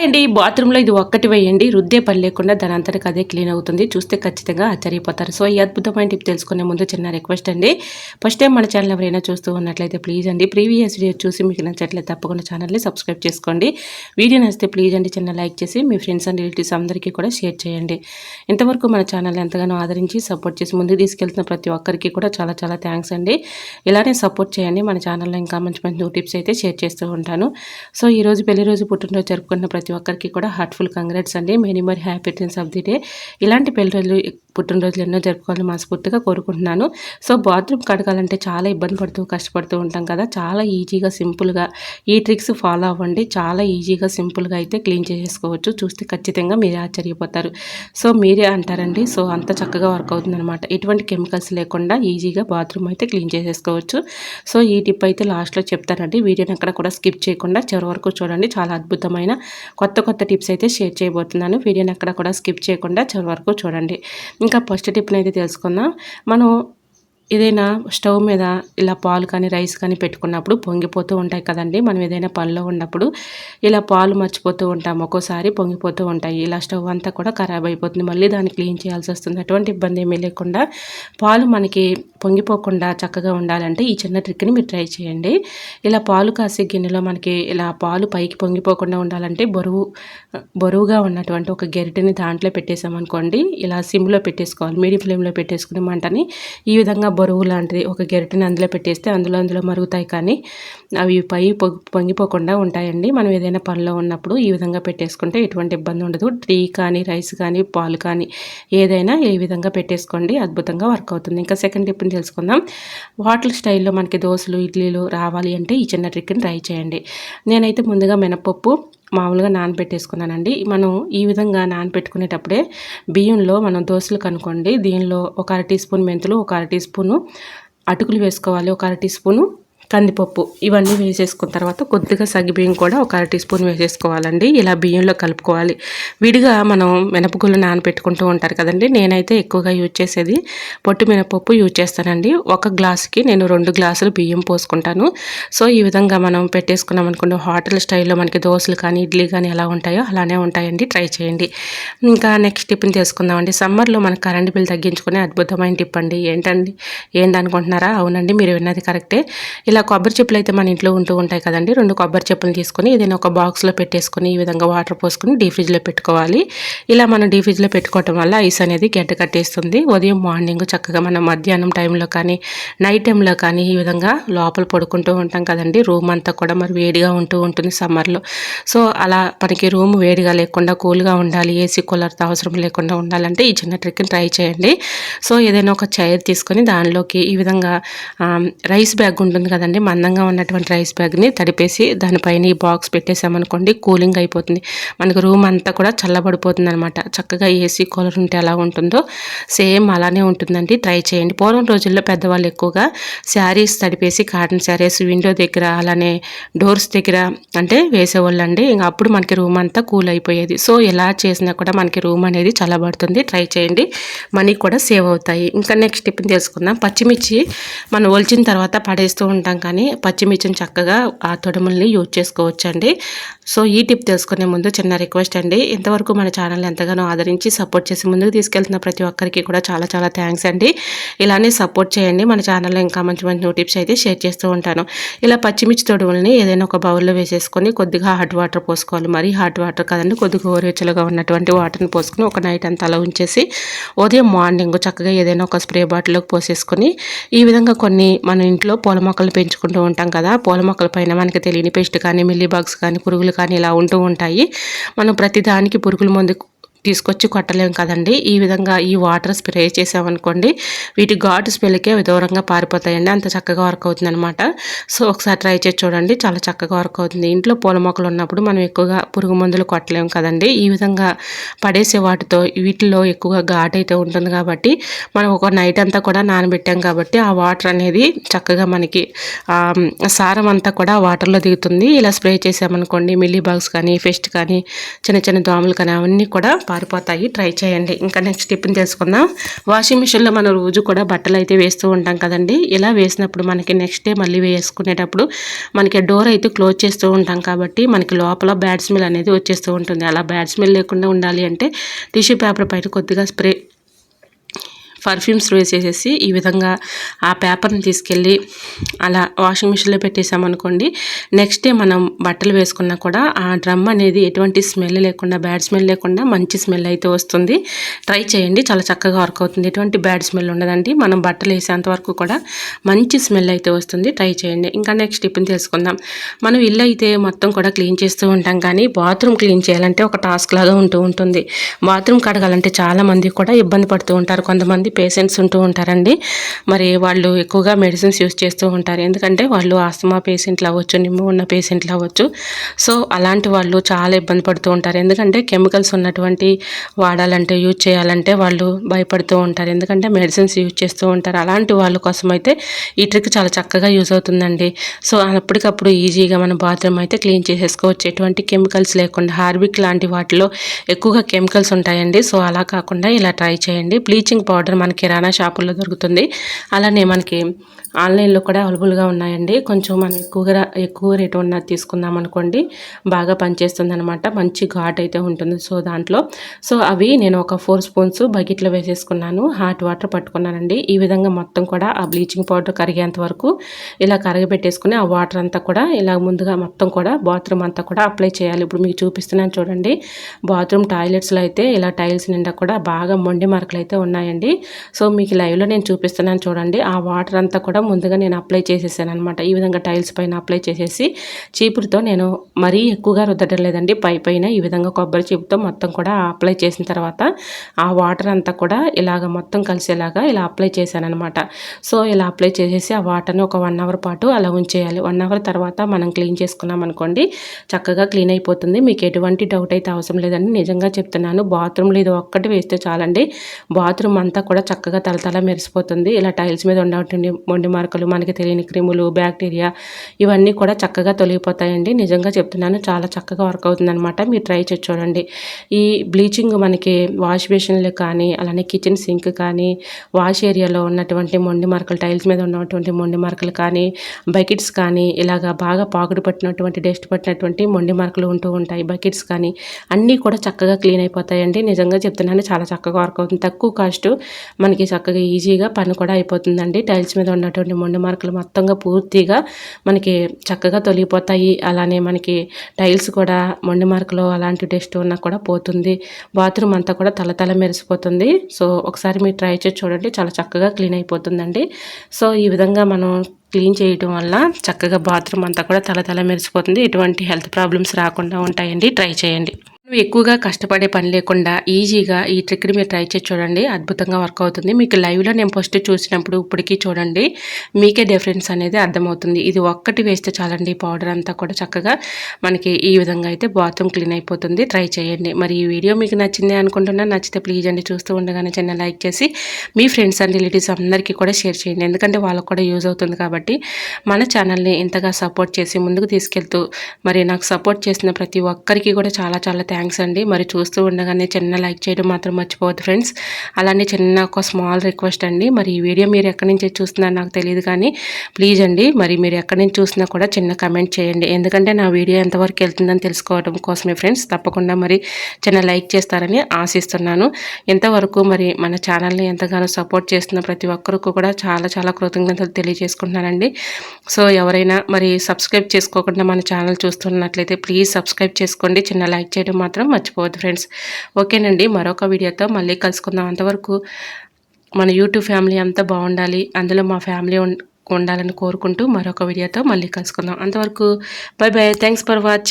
అండి బాత్రూంలో ఇది ఒక్కటి వేయండి, రుద్దే పని లేకుండా దాని అంతటికి అదే క్లీన్ అవుతుంది. చూస్తే ఖచ్చితంగా ఆశ్చర్యపోతారు. సో ఈ అద్భుతమైన టిప్ తెలుసుకునే ముందు చిన్న రిక్వెస్ట్ అండి. ఫస్ట్ టైం మన ఛానల్ ఎవరైనా చూస్తూ ఉన్నట్లయితే ప్లీజ్ అండి, ప్రీవియస్ వీడియో చూసి మీకు నచ్చట్లయితే తప్పకుండా ఛానల్ని సబ్స్క్రైబ్ చేసుకోండి. వీడియో నచ్చితే ప్లీజ్ అండి చిన్న లైక్ చేసి మీ ఫ్రెండ్స్ అండ్ రిలేటివ్స్ అందరికీ కూడా షేర్ చేయండి. ఇంతవరకు మన ఛానల్ ఎంతగానో ఆదరించి సపోర్ట్ చేసి ముందుకు తీసుకెళ్తున్న ప్రతి ఒక్కరికి కూడా చాలా చాలా థ్యాంక్స్ అండి. ఇలానే సపోర్ట్ చేయండి. మన ఛానల్లో ఇంకా మంచి మంచి న్యూ టిప్స్ అయితే షేర్ చేస్తూ ఉంటాను. సో ఈరోజు పెళ్లి రోజు పుట్టినరోజు జరుపుకున్న ప్రతి ఒక్కరికి కూడా హార్ట్ఫుల్ కంగ్రాట్స్ అండి. Many more happy returns of the day. ఇలాంటి పెళ్లి రోజులు పుట్టినరోజులు ఎన్నో జరుపుకోవాలని మనస్ఫూర్తిగా కోరుకుంటున్నాను. సో బాత్రూమ్ కడగాలంటే చాలా ఇబ్బంది పడుతూ కష్టపడుతూ ఉంటాం కదా. చాలా ఈజీగా సింపుల్గా ఈ ట్రిక్స్ ఫాలో అవ్వండి. చాలా ఈజీగా సింపుల్గా అయితే క్లీన్ చేసేసుకోవచ్చు. చూస్తే ఖచ్చితంగా మీరే ఆశ్చర్యపోతారు. సో మీరే అంటారండి, సో అంత చక్కగా వర్క్ అవుతుంది అనమాట. ఎటువంటి కెమికల్స్ లేకుండా ఈజీగా బాత్రూమ్ అయితే క్లీన్ చేసేసుకోవచ్చు. సో ఈ టిప్ అయితే లాస్ట్లో చెప్తానండి. వీడియోని ఎక్కడ కూడా స్కిప్ చేయకుండా చివరి వరకు చూడండి. చాలా అద్భుతమైన కొత్త కొత్త టిప్స్ అయితే షేర్ చేయబోతున్నాను. వీడియోని ఎక్కడ కూడా స్కిప్ చేయకుండా చివరి వరకు చూడండి. ఇంకా ఫస్ట్ టిప్ని అయితే తెలుసుకుందాం. మనం ఏదైనా స్టవ్ మీద ఇలా పాలు కానీ రైస్ కానీ పెట్టుకున్నప్పుడు పొంగిపోతూ ఉంటాయి కదండి. మనం ఏదైనా పనిలో ఉన్నప్పుడు ఇలా పాలు మర్చిపోతూ ఉంటాం, ఒక్కోసారి పొంగిపోతూ ఉంటాయి. ఇలా స్టవ్ అంతా కూడా ఖరాబ్ అయిపోతుంది, మళ్ళీ దాన్ని క్లీన్ చేయాల్సి వస్తుంది. అటువంటి ఇబ్బంది ఏమీ లేకుండా పాలు మనకి పొంగిపోకుండా చక్కగా ఉండాలంటే ఈ చిన్న ట్రిక్ని మీరు ట్రై చేయండి. ఇలా పాలు కాసే గిన్నెలో మనకి ఇలా పాలు పైకి పొంగిపోకుండా ఉండాలంటే బరువుగా ఉన్నటువంటి ఒక గెరిటని దాంట్లో పెట్టేసామనుకోండి, ఇలా సిమ్లో పెట్టేసుకోవాలి. మీడియం ఫ్లేమ్లో పెట్టేసుకునే మంటని ఈ విధంగా బరువు లాంటిది ఒక గెరిటని అందులో పెట్టేస్తే అందులో మరుగుతాయి, కానీ అవి పొంగిపోకుండా ఉంటాయండి. మనం ఏదైనా పనిలో ఉన్నప్పుడు ఈ విధంగా పెట్టేసుకుంటే ఎటువంటి ఇబ్బంది ఉండదు. టీ కానీ రైస్ కానీ పాలు కానీ ఏదైనా ఈ విధంగా పెట్టేసుకోండి, అద్భుతంగా వర్క్ అవుతుంది. ఇంకా సెకండ్ టిప్ని తెలుసుకుందాం. హోటల్ స్టైల్లో మనకి దోశలు ఇడ్లీలు రావాలి అంటే ఈ చిన్న ట్రిక్ని ట్రై చేయండి. నేనైతే ముందుగా మినపప్పు మామూలుగా నానబెట్టేసుకున్నానండి. మనం ఈ విధంగా నానబెట్టుకునేటప్పుడే బియ్యంలో మనం దోశలు కనుకోండి, దీనిలో ఒక అర టీ స్పూన్ మెంతులు, ఒక అర టీ స్పూను అటుకులు వేసుకోవాలి, ఒక అర టీ స్పూను కందిపప్పు, ఇవన్నీ వేసేసుకున్న తర్వాత కొద్దిగా సగ్గుబియ్యం కూడా ఒక అర టీ స్పూన్ వేసేసుకోవాలండి. ఇలా బియ్యంలో కలుపుకోవాలి. విడిగా మనం మినపగుళ్ళు నానబెట్టుకుంటూ ఉంటారు కదండి. నేనైతే ఎక్కువగా యూజ్ చేసేది పొట్టు మినపప్పు యూజ్ చేస్తానండి. ఒక గ్లాసుకి నేను 2 గ్లాసులు బియ్యం పోసుకుంటాను. సో ఈ విధంగా మనం పెట్టేసుకున్నాం అనుకోండి, హోటల్ స్టైల్లో మనకి దోశలు కానీ ఇడ్లీ కానీ ఎలా ఉంటాయో అలానే ఉంటాయండి. ట్రై చేయండి. ఇంకా నెక్స్ట్ టిప్ని తెలుసుకుందామండి. సమ్మర్లో మన కరెంట్ బిల్ తగ్గించుకునే అద్భుతమైన టిప్ అండి. ఏంటనుకుంటున్నారా? అవునండి, మీరు విన్నది కరెక్టే. ఇలా కొబ్బరి చెప్పులు అయితే మన ఇంట్లో ఉంటూ ఉంటాయి కదండి. 2 కొబ్బరి చెప్పులు తీసుకొని ఏదైనా ఒక బాక్స్లో పెట్టేసుకొని ఈ విధంగా వాటర్ పోసుకొని డీ ఫ్రిడ్జ్లో పెట్టుకోవాలి. ఇలా మనం డీ ఫ్రిడ్జ్లో పెట్టుకోవటం వల్ల ఐస్ అనేది గడ్డ కట్టేస్తుంది. ఉదయం మార్నింగ్ చక్కగా మనం మధ్యాహ్నం టైంలో కానీ నైట్ టైంలో కానీ ఈ విధంగా లోపల పడుకుంటూ ఉంటాం కదండి. రూమ్ అంతా కూడా మరి వేడిగా ఉంటూ ఉంటుంది సమ్మర్లో. సో అలా మనకి రూమ్ వేడిగా లేకుండా కూల్గా ఉండాలి, ఏసీ కూలర్తో అవసరం లేకుండా ఉండాలంటే ఈ చిన్న ట్రిక్ని ట్రై చేయండి. సో ఏదైనా ఒక చైర్ తీసుకొని దానిలోకి ఈ విధంగా రైస్ బ్యాగ్ ఉంటుంది కదండి, మందంగా ఉన్నటువంటి రైస్ బ్యాగ్ని తడిపేసి దానిపైన ఈ బాక్స్ పెట్టేసామనుకోండి, కూలింగ్ అయిపోతుంది. మనకు రూమ్ అంతా కూడా చల్లబడిపోతుంది అనమాట. చక్కగా ఏసీ కూలర్ ఉంటే ఎలా ఉంటుందో సేమ్ అలానే ఉంటుందండి. ట్రై చేయండి. పూర్వం రోజుల్లో పెద్దవాళ్ళు ఎక్కువగా శారీస్ తడిపేసి కాటన్ శారీస్ విండో దగ్గర అలానే డోర్స్ దగ్గర అంటే వేసేవాళ్ళు అండి. ఇంకా అప్పుడు మనకి రూమ్ అంతా కూల్ అయిపోయేది. సో ఎలా చేసినా కూడా మనకి రూమ్ అనేది చల్లబడుతుంది. ట్రై చేయండి, మనీ కూడా సేవ్ అవుతాయి. ఇంకా నెక్స్ట్ టిప్ని తెలుసుకుందాం. పచ్చిమిర్చి మనం ఒలిచిన తర్వాత పడేస్తూ ఉంటాం, కానీ పచ్చిమిర్చిని చక్కగా ఆ తొడుముల్ని యూజ్ చేసుకోవచ్చండి. సో ఈ టిప్ తెలుసుకునే ముందు చిన్న రిక్వెస్ట్ అండి. ఇంతవరకు మన ఛానల్ ఎంతగానో ఆదరించి సపోర్ట్ చేసి ముందుకు తీసుకెళ్తున్న ప్రతి ఒక్కరికి కూడా చాలా చాలా థ్యాంక్స్ అండి. ఇలానే సపోర్ట్ చేయండి. మన ఛానల్లో ఇంకా మంచి మంచి న్యూ టిప్స్ అయితే షేర్ చేస్తూ ఉంటాను. ఇలా పచ్చిమిర్చి తొడుముల్ని ఏదైనా ఒక బౌల్లో వేసేసుకొని కొద్దిగా హాట్ వాటర్ పోసుకోవాలి. మరీ హాట్ వాటర్ కదండి, కొద్దిగా గోరువెచ్చలుగా ఉన్నటువంటి వాటర్ని పోసుకొని ఒక నైట్ అంతా అలా ఉంచేసి ఉదయం మార్నింగ్ చక్కగా ఏదైనా ఒక స్ప్రే బాటిల్లోకి పోసేసుకొని ఈ విధంగా కొన్ని మన ఇంట్లో పూల మొక్కలు పెంచుకుంటూ ఉంటాం కదా, పూల మొక్కల పైన మనకి తెలియని పెస్ట్ కానీ మిల్లీ బగ్స్ కానీ పురుగులు కానీ ఇలా ఉంటూ ఉంటాయి. మనం ప్రతిదానికి పురుగుల మందు తీసుకొచ్చి కొట్టలేము కదండి. ఈ విధంగా ఈ వాటర్ స్ప్రే చేసామనుకోండి, వీటి ఘాటు స్మెల్కే అవి దూరంగా పారిపోతాయండి. అంత చక్కగా వర్క్ అవుతుంది అనమాట. సో ఒకసారి ట్రై చేసి చూడండి, చాలా చక్కగా వర్క్ అవుతుంది. ఇంట్లో పూల మొక్కలు ఉన్నప్పుడు మనం ఎక్కువగా పురుగు మందులు కొట్టలేము కదండి. ఈ విధంగా పడేసే వాటితో వీటిలో ఎక్కువగా ఘాటు అయితే ఉంటుంది కాబట్టి మనం ఒక నైట్ అంతా కూడా నానబెట్టాం కాబట్టి ఆ వాటర్ అనేది చక్కగా మనకి సారం అంతా కూడా వాటర్లో దిగుతుంది. ఇలా స్ప్రే చేసామనుకోండి, మిల్లీ బగ్స్ కానీ పెస్ట్ కానీ చిన్న చిన్న దోమలు కానీ అవన్నీ కూడా పారిపోతాయి. ట్రై చేయండి. ఇంకా నెక్స్ట్ టిప్ని తెలుసుకుందాం. వాషింగ్ మిషన్లో మనం రోజు కూడా బట్టలు అయితే వేస్తూ ఉంటాం కదండి. ఇలా వేసినప్పుడు మనకి నెక్స్ట్ డే మళ్ళీ వేసుకునేటప్పుడు మనకి డోర్ అయితే క్లోజ్ చేస్తూ ఉంటాం కాబట్టి మనకి లోపల బ్యాడ్ స్మెల్ అనేది వచ్చేస్తూ ఉంటుంది. అలా బ్యాడ్ స్మెల్ లేకుండా ఉండాలి అంటే టిష్యూ పేపర్ పైన కొద్దిగా పర్ఫ్యూమ్స్ వేసేసేసి ఈ విధంగా ఆ పేపర్ని తీసుకెళ్ళి అలా వాషింగ్ మిషన్లో పెట్టేసామనుకోండి, నెక్స్ట్ డే మనం బట్టలు వేసుకున్నా కూడా ఆ డ్రమ్ అనేది ఎటువంటి స్మెల్ లేకుండా, బ్యాడ్ స్మెల్ లేకుండా మంచి స్మెల్ అయితే వస్తుంది. ట్రై చేయండి, చాలా చక్కగా వర్క్ అవుతుంది. ఎటువంటి బ్యాడ్ స్మెల్ ఉండదండి. మనం బట్టలు వేసేంత వరకు కూడా మంచి స్మెల్ అయితే వస్తుంది. ట్రై చేయండి. ఇంకా నెక్స్ట్ టిప్ని తెలుసుకుందాం. మనం ఇల్లు అయితే మొత్తం కూడా క్లీన్ చేస్తూ ఉంటాం, కానీ బాత్రూమ్ క్లీన్ చేయాలంటే ఒక టాస్క్ లాగా ఉంటుంది. బాత్రూమ్ కడగాలంటే చాలామంది కూడా ఇబ్బంది పడుతూ ఉంటారు. కొంతమంది పేషెంట్స్ ఉంటూ ఉంటారండి. మరి వాళ్ళు ఎక్కువగా మెడిసిన్స్ యూస్ చేస్తూ ఉంటారు. ఎందుకంటే వాళ్ళు ఆస్తమా పేషెంట్లు అవ్వచ్చు, నిమ్ము ఉన్న పేషెంట్లు అవ్వచ్చు. సో అలాంటి వాళ్ళు చాలా ఇబ్బంది పడుతూ ఉంటారు. ఎందుకంటే కెమికల్స్ ఉన్నటువంటి వాడాలంటే, యూజ్ చేయాలంటే వాళ్ళు భయపడుతూ ఉంటారు. ఎందుకంటే మెడిసిన్స్ యూజ్ చేస్తూ ఉంటారు. అలాంటి వాళ్ళ కోసం అయితే ఈ ట్రిక్ చాలా చక్కగా యూజ్ అవుతుందండి. సో అప్పటికప్పుడు ఈజీగా మనం బాత్రూమ్ అయితే క్లీన్ చేసేసుకోవచ్చు. ఎటువంటి కెమికల్స్ లేకుండా. హార్బిక్ లాంటి వాటిలో ఎక్కువగా కెమికల్స్ ఉంటాయండి. సో అలా కాకుండా ఇలా ట్రై చేయండి. బ్లీచింగ్ పౌడర్ మనకి కిరాణా షాపుల్లో దొరుకుతుంది. అలానే మనకి ఆన్లైన్లో కూడా అవైలబుల్గా ఉన్నాయండి. కొంచెం మనం ఎక్కువ రేటు ఉన్నది తీసుకుందాం అనుకోండి, బాగా పనిచేస్తుంది అనమాట. మంచి ఘాట్ అయితే ఉంటుంది. సో దాంట్లో అవి నేను ఒక 4 స్పూన్స్ బకెట్లో వేసేసుకున్నాను. హాట్ వాటర్ పట్టుకున్నానండి. ఈ విధంగా మొత్తం కూడా ఆ బ్లీచింగ్ పౌడర్ కరిగేంత వరకు ఇలా కరగబెట్టేసుకుని ఆ వాటర్ అంతా కూడా ఇలా ముందుగా మొత్తం కూడా బాత్రూమ్ అంతా కూడా అప్లై చేయాలి. ఇప్పుడు మీకు చూపిస్తున్నాను చూడండి. బాత్రూమ్ టాయిలెట్స్లో అయితే ఇలా టైల్స్ నిండా కూడా బాగా మొండి మరకలు అయితే ఉన్నాయండి. సో మీకు లైవ్లో నేను చూపిస్తున్నాను చూడండి. ఆ వాటర్ అంతా కూడా ముందుగా నేను అప్లై చేసేసాను అనమాట. ఈ విధంగా టైల్స్ పైన అప్లై చేసేసి చీపురుతో నేను మరీ ఎక్కువగా రుద్దడం లేదండి. పైన ఈ విధంగా కొబ్బరి చీపుతో మొత్తం కూడా అప్లై చేసిన తర్వాత ఆ వాటర్ అంతా కూడా ఇలాగ మొత్తం కలిసేలాగా ఇలా అప్లై చేశాను అనమాట. సో ఇలా అప్లై చేసేసి ఆ వాటర్ని ఒక 1 అవర్ పాటు అలా ఉంచేయాలి. 1 అవర్ తర్వాత మనం క్లీన్ చేసుకున్నాం అనుకోండి, చక్కగా క్లీన్ అయిపోతుంది. మీకు ఎటువంటి డౌట్ అయితే అవసరం లేదండి. నిజంగా చెప్తున్నాను. బాత్రూమ్లో ఇది ఒక్కటి వేస్తే చాలండి, బాత్రూమ్ అంతా కూడా చక్కగా తలతల మెరిసిపోతుంది. ఇలా టైల్స్ మీద ఉన్నటువంటి మొండి మార్కలు, మనకి తెలియని క్రిములు, బ్యాక్టీరియా ఇవన్నీ కూడా చక్కగా తొలగిపోతాయండి. నిజంగా చెప్తున్నాను, చాలా చక్కగా వర్క్ అవుతుందన్నమాట. మీరు ట్రై చేసి చూడండి. ఈ బ్లీచింగ్ మనకి వాష్ బేసిన్లు కానీ, అలానే కిచెన్ సింక్ కానీ, వాష్ ఏరియాలో ఉన్నటువంటి మొండి మార్కలు, టైల్స్ మీద ఉన్నటువంటి మొండి మార్కలు కానీ, బకెట్స్ కానీ, ఇలాగా బాగా పాకుడు పట్టినటువంటి, డస్ట్ పట్టినటువంటి మొండి మార్కలు ఉంటూ ఉంటాయి. బకెట్స్ కానీ అన్నీ కూడా చక్కగా క్లీన్ అయిపోతాయండి. నిజంగా చెప్తున్నాను, చాలా చక్కగా వర్క్ అవుతుంది. తక్కువ కాస్ట్, మనకి చక్కగా ఈజీగా పని కూడా అయిపోతుందండి. టైల్స్ మీద ఉన్నటువంటి మొండి మార్కులు మొత్తంగా పూర్తిగా మనకి చక్కగా తొలగిపోతాయి. అలానే మనకి టైల్స్ కూడా మొండి మార్కులు అలాంటి డస్ట్ ఉన్నా కూడా పోతుంది. బాత్రూమ్ అంతా కూడా తలతల మెరిసిపోతుంది. సో ఒకసారి మీరు ట్రై చేసి చూడండి, చాలా చక్కగా క్లీన్ అయిపోతుందండి. సో ఈ విధంగా మనం క్లీన్ చేయడం వల్ల చక్కగా బాత్రూమ్ అంతా కూడా తలతల మెరిసిపోతుంది. ఎటువంటి హెల్త్ ప్రాబ్లమ్స్ రాకుండా ఉంటాయండి. ట్రై చేయండి. ఎక్కువగా కష్టపడే పని లేకుండా ఈజీగా ఈ ట్రిక్ని మీరు ట్రై చేసి చూడండి. అద్భుతంగా వర్క్ అవుతుంది. మీకు లైవ్లో నేను ఫస్ట్ చూసినప్పుడు ఇప్పటికీ చూడండి, మీకే డిఫరెన్స్ అనేది అర్థమవుతుంది. ఇది ఒక్కటి వేస్తే చాలండి, పౌడర్ అంతా కూడా చక్కగా మనకి ఈ విధంగా అయితే బాత్రూమ్ క్లీన్ అయిపోతుంది. ట్రై చేయండి. మరి ఈ వీడియో మీకు నచ్చింది అనుకుంటున్నా. నచ్చితే ప్లీజ్ అండి, చూస్తూ ఉండగానే చిన్న లైక్ చేసి మీ ఫ్రెండ్స్ అండ్ రిలేటివ్స్ అందరికీ కూడా షేర్ చేయండి. ఎందుకంటే వాళ్ళకు కూడా యూజ్ అవుతుంది కాబట్టి. మన ఛానల్ని ఇంతగా సపోర్ట్ చేసి ముందుకు తీసుకెళ్తూ మరి నాకు సపోర్ట్ చేసిన ప్రతి ఒక్కరికి కూడా చాలా చాలా థ్యాంక్స్ అండి. మరి చూస్తూ ఉండగానే చిన్న లైక్ చేయడం మాత్రం మర్చిపోవద్దు ఫ్రెండ్స్. అలానే చిన్న ఒక స్మాల్ రిక్వెస్ట్ అండి. మరి ఈ వీడియో మీరు ఎక్కడి నుంచి చూస్తున్నారో నాకు తెలియదు, కానీ ప్లీజ్ అండి, మరి మీరు ఎక్కడి నుంచి చూసినా కూడా చిన్న కమెంట్ చేయండి. ఎందుకంటే నా వీడియో ఎంతవరకు వెళ్తుందని తెలుసుకోవడం కోసమే ఫ్రెండ్స్. తప్పకుండా మరి చిన్న లైక్ చేస్తారని ఆశిస్తున్నాను. ఎంతవరకు మరి మన ఛానల్ని ఎంతగానో సపోర్ట్ చేస్తున్న ప్రతి ఒక్కరికి కూడా చాలా చాలా కృతజ్ఞతలు తెలియజేసుకుంటున్నానండి. సో ఎవరైనా మరి సబ్స్క్రైబ్ చేసుకోకుండా మన ఛానల్ చూస్తున్నట్లయితే ప్లీజ్ సబ్స్క్రైబ్ చేసుకోండి. చిన్న లైక్ చేయడం మాత్రం మర్చిపోవద్దు ఫ్రెండ్స్. ఓకేనండి, మరొక వీడియోతో మళ్ళీ కలుసుకుందాం. అంతవరకు మన యూట్యూబ్ ఫ్యామిలీ అంతా బాగుండాలి, అందులో మా ఫ్యామిలీ ఉండాలని కోరుకుంటూ మరొక వీడియోతో మళ్ళీ కలుసుకుందాం. అంతవరకు by by. Thanks for watching.